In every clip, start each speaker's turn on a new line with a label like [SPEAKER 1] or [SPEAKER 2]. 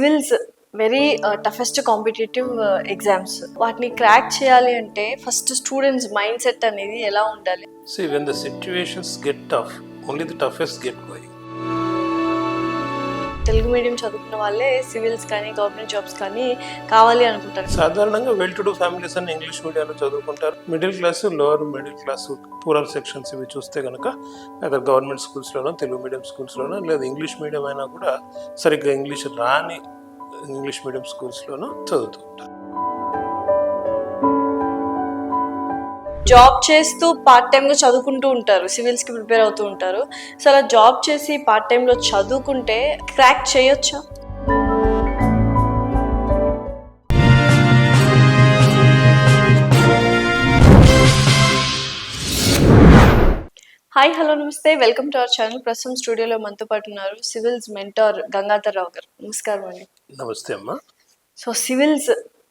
[SPEAKER 1] Civils very toughest competitive exams. వాటిని crack చేయాలి అంటే ఫస్ట్ స్టూడెంట్స్ మైండ్ సెట్ అనేది ఎలా ఉండాలి?
[SPEAKER 2] See, when the situations get tough, only the toughest get going.
[SPEAKER 1] Telugu medium చదువుకున్న వాళ్ళే సివిల్స్ కానీ గవర్నమెంట్ జాబ్స్ కానీ కావాలి అనుకుంటారు.
[SPEAKER 2] సాధారణంగా వెల్ టు డూ ఫ్యామిలీస్ అన్ని ఇంగ్లీష్ మీడియంలో చదువుకుంటారు. Middle class, lower middle class, poorer sections ఇవి చూస్తే కనుక లేదా గవర్నమెంట్ స్కూల్స్లోనో తెలుగు మీడియం స్కూల్స్లోనో లేదా ఇంగ్లీష్ మీడియం అయినా కూడా సరిగ్గా ఇంగ్లీష్ రాని ఇంగ్లీష్ మీడియం స్కూల్స్లోనో చదువుతూ ఉంటారు.
[SPEAKER 1] జాబ్ చేస్తూ పార్ట్ టైంగా చదువుకుంటూ ఉంటారు, సివిల్స్కి ప్రిపేర్ అవుతూ ఉంటారు. సో అలా జాబ్ చేసి పార్ట్ టైంలో చదువుకుంటే క్రాక్ చేయొచ్చా? హాయ్, హలో, నమస్తే, వెల్కమ్ టు అవర్ ఛానల్. ప్రస్తుతం స్టూడియోలో మనతో పాటు ఉన్నారు సివిల్స్ మెంటార్ గంగాధర్ రావు గారు. నమస్కారం అండి.
[SPEAKER 2] నమస్తే అమ్మా.
[SPEAKER 1] So civils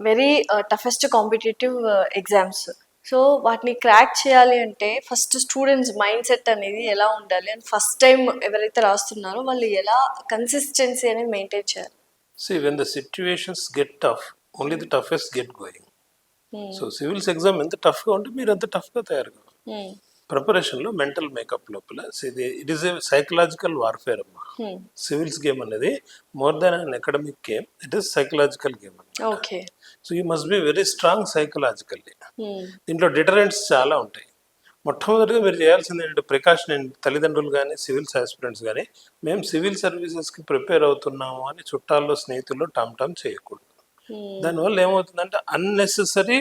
[SPEAKER 1] very toughest competitive exams. So వాటిని క్రాక్ చేయాలి అంటే ఫస్ట్ స్టూడెంట్స్ మైండ్ సెట్ అనేది ఎలా ఉండాలి అండ్ ఫస్ట్ టైం ఎవరైతే రాస్తున్నారో వాళ్ళు ఎలా కన్సిస్టెన్సీ అనేది మెయింటైన్ చేయాలి?
[SPEAKER 2] See, when the situations get tough, only the toughest get going. So civils exam ఎంత టఫ్గా ఉంటే మీరు అంత టఫ్గా తయారుగా ప్రిపరేషన్లో మెంటల్ మేకప్ లోపల it is a psychological warfare అమ్మా. సివిల్స్ గేమ్ అనేది more than an academic game, it is psychological game.
[SPEAKER 1] Okay.
[SPEAKER 2] So you must be very strong psychologically. దీంట్లో డిటరెంట్స్ చాలా ఉంటాయి. మొట్టమొదటిగా మీరు చేయాల్సింది ఏంటంటే ప్రికాషన్ ఏంటి, తల్లిదండ్రులు కానీ సివిల్స్ ఆస్పిరెంట్స్ కానీ మేము సివిల్ సర్వీసెస్కి ప్రిపేర్ అవుతున్నాము అని చుట్టాల్లో స్నేహితుల్లో టామ్ చేయకూడదు. దానివల్ల ఏమవుతుందంటే అన్నెసెసరీ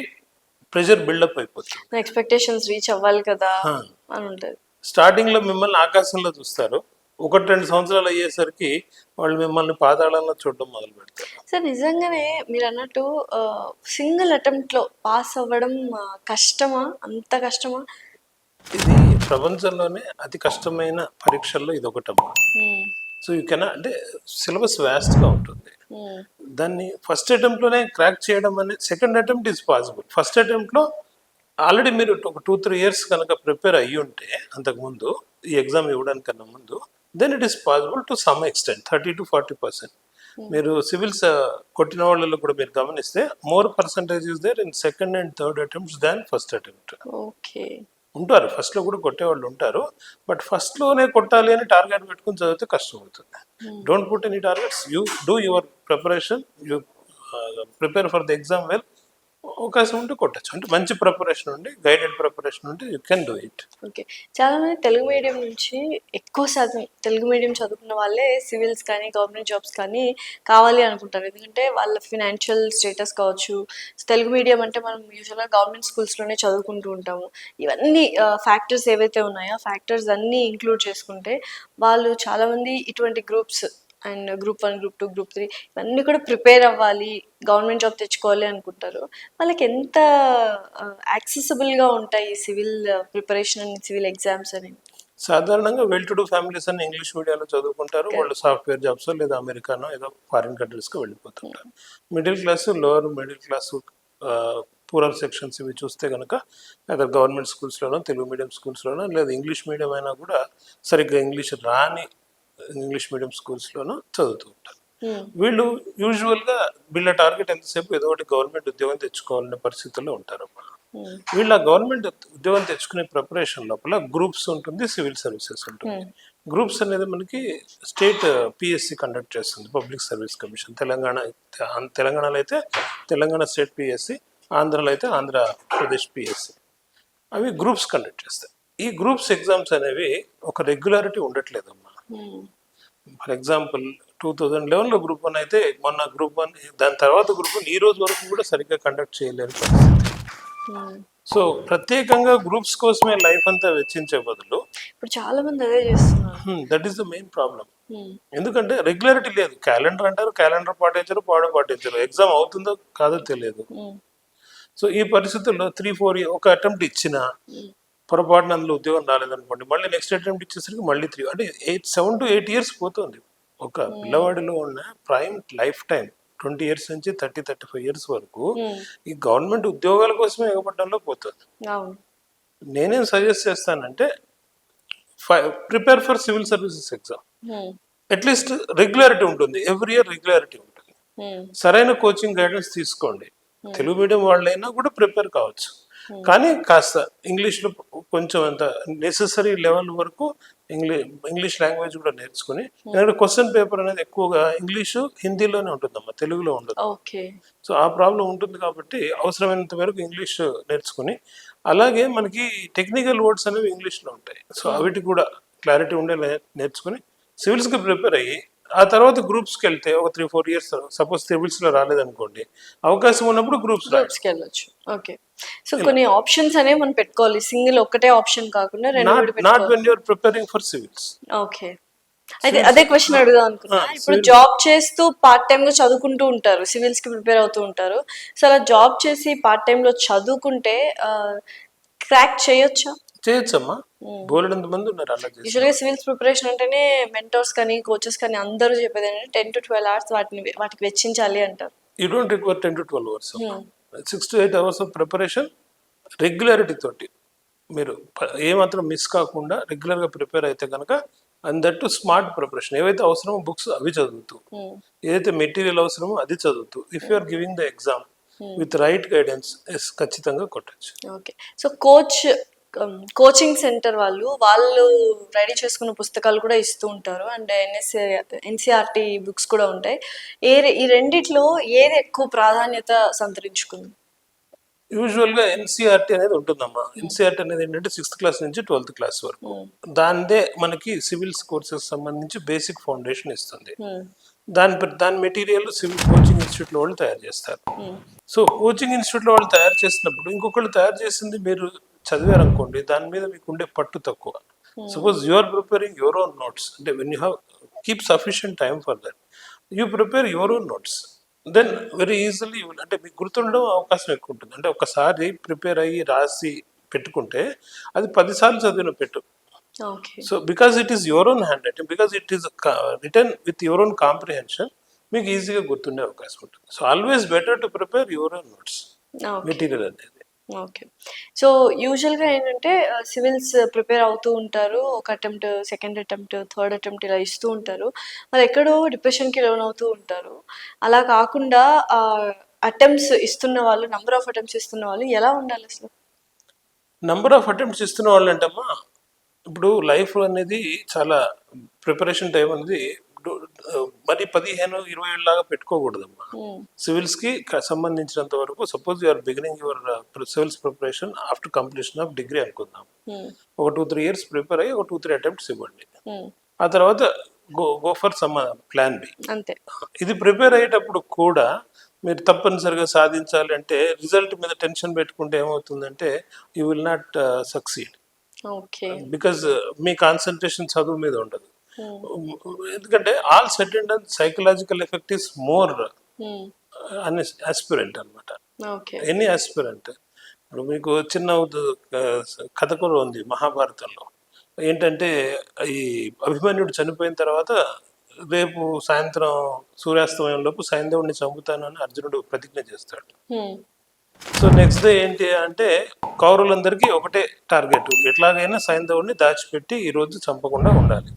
[SPEAKER 2] ప్రెషర్ బిల్డప్ అయిపోతుంది.
[SPEAKER 1] ఎక్స్పెక్టేషన్స్ రీచ్ అవ్వాలి కదా అని ఉంటుంది.
[SPEAKER 2] స్టార్టింగ్ లో మిమ్మల్ని ఆకాశంలో చూస్తారు, 1-2 సంవత్సరాలు అయ్యేసరికి వాళ్ళు మిమ్మల్ని పాతాళంలో చూడడం మొదలు పెడతారు.
[SPEAKER 1] సార్ నిజంగానే మీరు అన్నట్టు సింగిల్ అటెంప్ట్ లో పాస్ అవ్వడం కష్టమా? అంత కష్టమా?
[SPEAKER 2] ఇది ప్రపంచంలోనే అతి కష్టమైన పరీక్షల్లో ఇది ఒకటమ్మా. సో యూ కెనా అంటే సిలబస్ వ్యాస్ట్ గా ఉంటుంది. దాన్ని ఫస్ట్ అటెంప్ట్ లోనే క్రాక్ చేయడం అనేది second attempt is possible. First attempt లో ఆల్రెడీ మీరు ఒక 2-3 ఇయర్స్ కనుక ప్రిపేర్ అయ్యి ఉంటే అంతకుముందు ఈ ఎగ్జామ్ ఇవ్వడానికన్నా ముందు, then it is possible to some extent 30-40%. మీరు సివిల్స్ కొట్టిన వాళ్ళలో కూడా మీరు గమనిస్తే more percentage is there in second and third attempts than first attempt.
[SPEAKER 1] Okay. ఉంటారు,
[SPEAKER 2] ఫస్ట్ లో కూడా కొట్టేవాళ్ళు ఉంటారు, బట్ ఫస్ట్ లోనే కొట్టాలి అని టార్గెట్ పెట్టుకుని చదివితే కష్టం అవుతుంది. Don't put any targets, you do your preparation, you prepare for the exam well. అవకాశం ఉంటే కొట్టచ్చు, అంటే మంచి ప్రిపరేషన్ ఉండి గైడెడ్ ప్రిపరేషన్ ఉంటే you can do it.
[SPEAKER 1] Okay. చాలా మంది తెలుగు మీడియం నుంచి ఎక్కువ శాతం తెలుగు మీడియం చదువుకున్న వాళ్ళే సివిల్స్ కానీ గవర్నమెంట్ జాబ్స్ కానీ కావాలి అనుకుంటారు. ఎందుకంటే వాళ్ళ ఫినాన్షియల్ స్టేటస్ కావచ్చు. తెలుగు మీడియం అంటే మనం యూజువల్గా గవర్నమెంట్ స్కూల్స్లోనే చదువుకుంటూ ఉంటాము. ఇవన్నీ ఫ్యాక్టర్స్ ఏవైతే ఉన్నాయో ఆ ఫ్యాక్టర్స్ అన్నీ ఇంక్లూడ్ చేసుకుంటే వాళ్ళు చాలామంది ఇటువంటి groups and group 1, group 2, group 3 ఇవన్నీ కూడా ప్రిపేర్ అవ్వాలి, గవర్నమెంట్ జాబ్ తెచ్చుకోవాలి అనుకుంటారు. వాళ్ళకి ఎంత యాక్సెసిబుల్గా ఉంటాయి civil preparation and civil exams అని?
[SPEAKER 2] సాధారణంగా వెల్ టు డూ ఫ్యామిలీస్ అన్ని ఇంగ్లీష్ మీడియంలో చదువుకుంటారు. వాళ్ళు సాఫ్ట్వేర్ జాబ్స్ లేదా అమెరికానో ఏదో ఫారిన్ కంట్రీస్కి వెళ్ళిపోతుంటారు. Middle class, lower middle class, poorer sections ఇవి చూస్తే కనుక లేదా గవర్నమెంట్ స్కూల్స్లోనో తెలుగు మీడియం స్కూల్స్లోనో లేదా ఇంగ్లీష్ మీడియం అయినా కూడా సరిగ్గా ఇంగ్లీష్ రాని ఇంగ్లీష్ మీడియం స్కూల్స్లోనూ చదువుతూ ఉంటారు. వీళ్ళు యూజువల్గా వీళ్ళ టార్గెట్ ఎంతసేపు ఏదో ఒకటి గవర్నమెంట్ ఉద్యోగం తెచ్చుకోవాలనే పరిస్థితుల్లో ఉంటారు. వీళ్ళ గవర్నమెంట్ ఉద్యోగం తెచ్చుకునే ప్రిపరేషన్ లోపల గ్రూప్స్ ఉంటుంది, సివిల్ సర్వీసెస్ ఉంటుంది. గ్రూప్స్ అనేది మనకి స్టేట్ పిఎస్సి కండక్ట్ చేస్తుంది, పబ్లిక్ సర్వీస్ కమిషన్. తెలంగాణలో అయితే తెలంగాణ స్టేట్ పిఎస్సి, ఆంధ్రలో అయితే ఆంధ్రప్రదేశ్ పిఎస్సి. అవి గ్రూప్స్ కండక్ట్ చేస్తాయి. ఈ గ్రూప్స్ ఎగ్జామ్స్ అనేవి ఒక రెగ్యులారిటీ ఉండట్లేదమ్మా. ఫర్ ఎగ్జాంపుల్ 2011లో గ్రూప్ 1 అయితే మొన్న గ్రూప్ 1, దాని తర్వాత గ్రూప్ 1 ఈ రోజు వరకు కూడా సరిగ్గా కండక్ట్ చేయలేని పరిస్థితి. సో ప్రత్యేకంగా గ్రూప్స్ కోసమే లైఫ్ అంతా వెచ్చించే బదులు
[SPEAKER 1] ఇప్పుడు చాలా మంది అదే చేస్తున్నారు.
[SPEAKER 2] That is the main problem. ఎందుకంటే రెగ్యులారిటీ లేదు. క్యాలెండర్ అంటారు, క్యాలెండర్ పాటించరు, ఎగ్జామ్ అవుతుందో కాదో తెలియదు. సో ఈ పరిస్థితుల్లో 3-4 ఒక అటెంప్ట్ ఇచ్చినా పొరపాటున అందులో ఉద్యోగం రాలేదనుకోండి, మళ్ళీ నెక్స్ట్ అటెంప్ట్ ఇచ్చేసరికి మళ్ళీ 3 అంటే 7 to 8 years పోతుంది. ఒక పిల్లవాడిలో ఉన్న ప్రైమ్ లైఫ్ టైం 20 years నుంచి 30-35 years వరకు ఈ గవర్నమెంట్ ఉద్యోగాల కోసమే ఎగబడ్డంలో పోతుంది. నేనేం సజెస్ట్ చేస్తానంటే prepare for civil services exam. At least regularity ఉంటుంది, ఎవ్రీ ఇయర్ రెగ్యులారిటీ ఉంటుంది. సరైన కోచింగ్ గైడెన్స్ తీసుకోండి. తెలుగు మీడియం వాళ్ళైనా కూడా ప్రిపేర్ కావచ్చు, కానీ కాస్త ఇంగ్లీష్లో కొంచెం అంత నెసెసరీ లెవెల్ వరకు ఇంగ్లీష్ లాంగ్వేజ్ కూడా నేర్చుకుని, ఎందుకంటే క్వశ్చన్ పేపర్ అనేది ఎక్కువగా ఇంగ్లీషు హిందీలోనే ఉంటుందమ్మా, తెలుగులో ఉండదు.
[SPEAKER 1] ఓకే.
[SPEAKER 2] సో ఆ ప్రాబ్లం ఉంటుంది కాబట్టి అవసరమైనంత వరకు ఇంగ్లీష్ నేర్చుకుని, అలాగే మనకి టెక్నికల్ వర్డ్స్ అనేవి ఇంగ్లీష్లో ఉంటాయి. సో అవిటి కూడా క్లారిటీ ఉండే నేర్చుకుని సివిల్స్కి ప్రిపేర్ అయ్యి ఆ తర్వాత గ్రూప్స్కి వెళ్తే ఒక 3-4 years సపోజ్ సివిల్స్లో రాలేదనుకోండి, అవకాశం ఉన్నప్పుడు
[SPEAKER 1] గ్రూప్స్కి వెళ్ళొచ్చు. ఓకే. సో కొన్ని ఆప్షన్స్ అనేవి మనం పెట్టుకోవాలి, సింగిల్ ఒక్కటే ఆప్షన్ కాకుండా రెండు మూడు
[SPEAKER 2] not when you're preparing for civils.
[SPEAKER 1] Okay. అయితే అదే క్వశ్చన్ అడుగుదాం అనుకున్నా. ఇప్పుడు జాబ్ చేస్తూ పార్ట్ టైమ్ గా చదువుకుంటూ ఉంటారు, సివిల్స్ కి ప్రిపేర్ అవుతూ ఉంటారు. సో అలా జాబ్ చేసి పార్ట్ టైమ్ లో చదువుకుంటే క్రాక్ చేయొచ్చా?
[SPEAKER 2] చేయొచ్చమ్మా, బోలెడంత మంది ఉన్నారు అలా చేసి.
[SPEAKER 1] యూజువల్గా సివిల్స్ ప్రిపరేషన్ అంటేనే మెంటర్స్ కానీ కోచెస్ కానీ అందరూ చెప్పేది ఏంటంటే 10 to 12 hours వాటికి వెచ్చించాలి అంటారు.
[SPEAKER 2] You don't require 10 to 12 hours. 6 to 8 hours of preparation regularity తోటి మీరు ఏమాత్రం మిస్ కాకుండా రెగ్యులర్గా ప్రిపేర్ అయితే కనుక, and that to smart preparation. ఏవైతే అవసరమో బుక్స్ అవి చదువుతూ, ఏదైతే మెటీరియల్ అవసరమో అది చదువుతూ, if you are giving the exam with right guidance ఖచ్చితంగా కొట్టచ్చు.
[SPEAKER 1] ఓకే. సో కోచింగ్ సెంటర్ వాళ్ళు రెడీ చేసుకున్న పుస్తకాలు కూడా ఇస్తూ ఉంటారు, అండ్ ఎన్సీఆర్టీ బుక్స్ కూడా ఉంటాయి. ఈ రెండిట్లో ఏది ఎక్కువ ప్రాధాన్యత సంతరించుకుంది?
[SPEAKER 2] యూజువల్గా ఎన్సీఆర్టీ అనేది ఉంటుందమ్మా. ఎన్సీఆర్టీ అనేది ఏంటంటే 6th class నుంచి 12th class వరకు, దానిదే మనకి సివిల్స్ కోర్సెస్ సంబంధించి బేసిక్ ఫౌండేషన్ ఇస్తుంది. దాని మెటీరియల్ సివిల్ కోచింగ్ ఇన్స్టిట్యూట్లో వాళ్ళు తయారు చేస్తారు. సో కోచింగ్ ఇన్స్టిట్యూట్లో వాళ్ళు తయారు చేసినప్పుడు ఇంకొకళ్ళు తయారు చేసింది మీరు చదివారు అనుకోండి, దాని మీద మీకు ఉండే పట్టు తక్కువ. Suppose you are preparing your own notes, అంటే when you have keep sufficient time for that, you prepare your own notes, then very easily అంటే మీకు గుర్తుండడం అవకాశం ఎక్కువ ఉంటుంది. అంటే ఒకసారి ప్రిపేర్ అయ్యి రాసి పెట్టుకుంటే అది 10 సార్లు చదివిన పెట్టు. So because it is your own hand writing, because it is return with your own comprehension, మీకు ఈజీగా గుర్తుండే అవకాశం ఉంటుంది. So always better to prepare your own notes material అనేది.
[SPEAKER 1] ఓకే. సో యూజువల్గా ఏంటంటే సివిల్స్ ప్రిపేర్ అవుతూ ఉంటారు, ఒక attempt, second attempt, third attempt ఇలా ఇస్తూ ఉంటారు, వాళ్ళు ఎక్కడో డిప్రెషన్కి లోన్ అవుతూ ఉంటారు. అలా కాకుండా అటెంప్ట్స్ ఇస్తున్న వాళ్ళు, నంబర్ ఆఫ్ అటెంప్ట్స్ ఇస్తున్న వాళ్ళు ఎలా ఉండాలి అసలు?
[SPEAKER 2] నంబర్ ఆఫ్ అటెంప్ట్స్ ఇస్తున్న వాళ్ళు అంటమ్మా, ఇప్పుడు లైఫ్ అనేది చాలా ప్రిపరేషన్ టైం అనేది మరి 15-20 ఏళ్ళలాగా పెట్టుకోకూడదమ్మా. సివిల్స్కి సంబంధించినంత వరకు suppose you're beginning your civils preparation after completion of degree అనుకుందాం, ఒక 2-3 years ప్రిపేర్ అయ్యి ఒక 2-3 attempts ఇవ్వండి. ఆ తర్వాత go for some plan B.
[SPEAKER 1] అంతే.
[SPEAKER 2] ఇది ప్రిపేర్ అయ్యేటప్పుడు కూడా మీరు తప్పనిసరిగా సాధించాలి అంటే రిజల్ట్ మీద టెన్షన్ పెట్టుకుంటే ఏమవుతుందంటే you will not succeed, because me concentration చదువు మీద ఉండదు. ఎందుకంటే all set and done psychological effect is more అని ఆస్పిరెంట్ అనమాట. Any aspirant. ఇప్పుడు మీకు చిన్న కథ కూడా ఉంది మహాభారతంలో, ఏంటంటే ఈ అభిమన్యుడు చనిపోయిన తర్వాత రేపు సాయంత్రం సూర్యాస్తమయంలోపు సైంధవుడిని చంపుతాను అని అర్జునుడు ప్రతిజ్ఞ చేస్తాడు. సో నెక్స్ట్ డే ఏంటి అంటే కౌరవులందరికీ ఒకటే టార్గెట్, ఎట్లాగైనా సైంధవుడిని దాచిపెట్టి ఈ రోజు చంపకుండా ఉండాలి,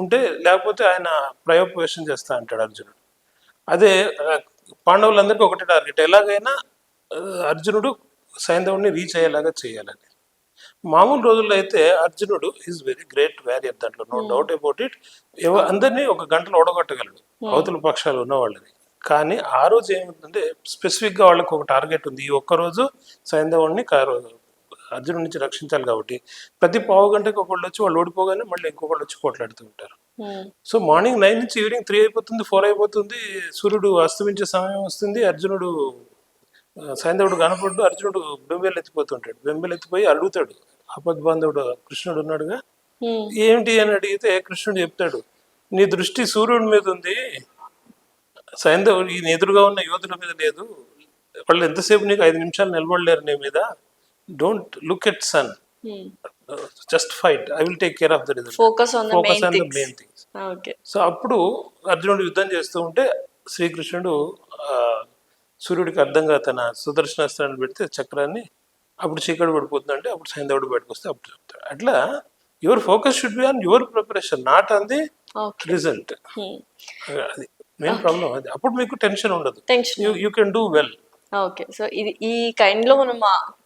[SPEAKER 2] ఉంటే లేకపోతే ఆయన ప్రయోపవేశం చేస్తా అంటాడు అర్జునుడు. అదే పాండవులందరికీ ఒకటే టార్గెట్, ఎలాగైనా అర్జునుడు సైంధవుడిని రీచ్ అయ్యేలాగా చేయాలని. మామూలు రోజుల్లో అయితే అర్జునుడు ఈజ్ వెరీ గ్రేట్ వారియర్, దాంట్లో నో డౌట్ అబౌట్ ఇట్. అందరినీ ఒక గంటలో ఓడగొట్టగలడు అవతల పక్షాలు ఉన్న వాళ్ళని. కానీ ఆ రోజు ఏముందంటే స్పెసిఫిక్గా వాళ్ళకి ఒక టార్గెట్ ఉంది, ఈ ఒక్కరోజు సైంధవుడిని అర్జునుడి నుంచి రక్షించాలి. కాబట్టి ప్రతి పావు గంటకి ఒకళ్ళు వచ్చి వాళ్ళు ఓడిపోగానే మళ్ళీ ఇంకొకళ్ళు వచ్చి పోట్లాడుతూ ఉంటారు. సో మార్నింగ్ 9 నుంచి ఈవినింగ్ 3 అయిపోతుంది, 4 అయిపోతుంది, సూర్యుడు అస్తమించే సమయం వస్తుంది, అర్జునుడు సైంధవుడు కనపడ్డు, అర్జునుడు బెంబేలు ఎత్తిపోతుంటాడు. బెంబేలు ఎత్తిపోయి అడుగుతాడు, ఆపద్బాంధవుడు కృష్ణుడు ఉన్నాడుగా, ఏమిటి అని అడిగితే కృష్ణుడు చెప్తాడు, నీ దృష్టి సూర్యుడి మీద ఉంది, సైంధవుడు ఈ ఎదురుగా ఉన్న యోధుల మీద లేదు, వాళ్ళు ఎంతసేపు నీకు 5 నిమిషాలు నిలబడలేరు నీ మీద, don't look at son, just fight, I will take care of the result, focus on the main things. So అప్పుడు అర్జునుడు యుద్ధం చేస్తూ ఉంటే శ్రీకృష్ణుడు సూర్యుడికి అర్థంగా తన సుదర్శనాస్త్రాన్ని పెడితే చక్రాన్ని, అప్పుడు చీకటి పడిపోతుందంటే అప్పుడు సైంధవుడు బయటకు వస్తే అప్పుడు చెప్తాడు. అట్లా your focus should be on your preparation, not on the result. అది మెయిన్ ప్రాబ్లం అది. అప్పుడు మీకు టెన్షన్ ఉండదు,
[SPEAKER 1] tension.
[SPEAKER 2] You can do well.
[SPEAKER 1] Okay. So ఇది ఈ కైండ్లో మనం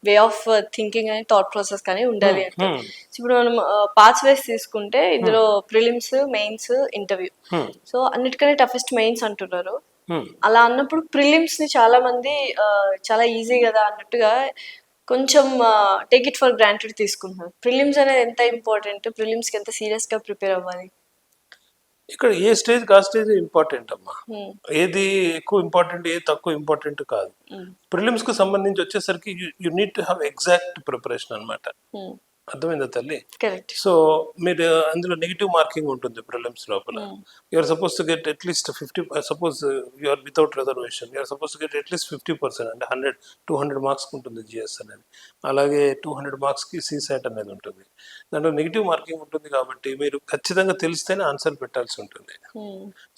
[SPEAKER 1] వే ఆఫ్ థింకింగ్ అని థాట్ ప్రాసెస్ కానీ ఉండాలి అంటే సో ఇప్పుడు మనం పాత్స్ వేస్ తీసుకుంటే ఇందులో ప్రిలిమ్స్, మెయిన్స్, ఇంటర్వ్యూ. సో అన్నిటికన్నా టఫెస్ట్ మెయిన్స్ అంటున్నారు. అలా అన్నప్పుడు ప్రిలిమ్స్ ని చాలా మంది చాలా ఈజీ కదా అన్నట్టుగా కొంచెం టేక్ ఇట్ ఫర్ గ్రాంటెడ్ తీసుకుంటున్నారు. ప్రిలిమ్స్ అనేది ఎంత ఇంపార్టెంట్, ప్రిలిమ్స్ కి ఎంత సీరియస్ గా ప్రిపేర్ అవ్వాలి?
[SPEAKER 2] ఇక్కడ ఏ స్టేజ్ ఆ స్టేజ్ ఇంపార్టెంట్ అమ్మా. ఏది ఎక్కువ ఇంపార్టెంట్, ఏది తక్కువ ఇంపార్టెంట్ కాదు. ప్రిలిమ్స్ కు సంబంధించి వచ్చేసరికి you need to have exact preparation అన్నమాట. అర్థమైందా తల్లి?
[SPEAKER 1] కరెక్ట్.
[SPEAKER 2] సో మీరు అందులో నెగిటివ్ మార్కింగ్ ఉంటుంది ప్రిలిమ్స్ లోపల. You're suppose to get at least 50, suppose you're without reservation, you're suppose to get at least 50%, అంటే 200 మార్క్స్ ఉంటుంది జిఎస్ అనేది. అలాగే 200 మార్క్స్కి సిసాట్ అనేది ఉంటుంది. దాంట్లో నెగిటివ్ మార్కింగ్ ఉంటుంది కాబట్టి మీరు ఖచ్చితంగా తెలిస్తేనే ఆన్సర్ పెట్టాల్సి ఉంటుంది.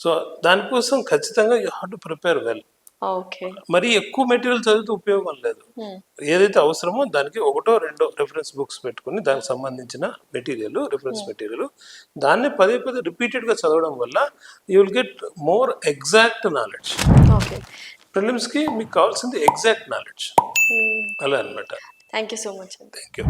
[SPEAKER 2] సో దానికోసం ఖచ్చితంగా you have to prepare well.
[SPEAKER 1] Okay.
[SPEAKER 2] మరి ఎక్కువ మెటీరియల్ చదివితే ఉపయోగం లేదు. ఏదైతే అవసరమో దానికి ఒకటో రెండో రెఫరెన్స్ బుక్స్ పెట్టుకుని దానికి సంబంధించిన మెటీరియల్, రిఫరెన్స్ మెటీరియల్, దాన్ని పదే పదే రిపీటెడ్గా చదవడం వల్ల you will get more exact knowledge.
[SPEAKER 1] Okay.
[SPEAKER 2] ప్రిలిమ్స్కి మీకు కావాల్సింది ఎగ్జాక్ట్ నాలెడ్జ్. అలా అనమాట.
[SPEAKER 1] Thank you so much.
[SPEAKER 2] Thank you.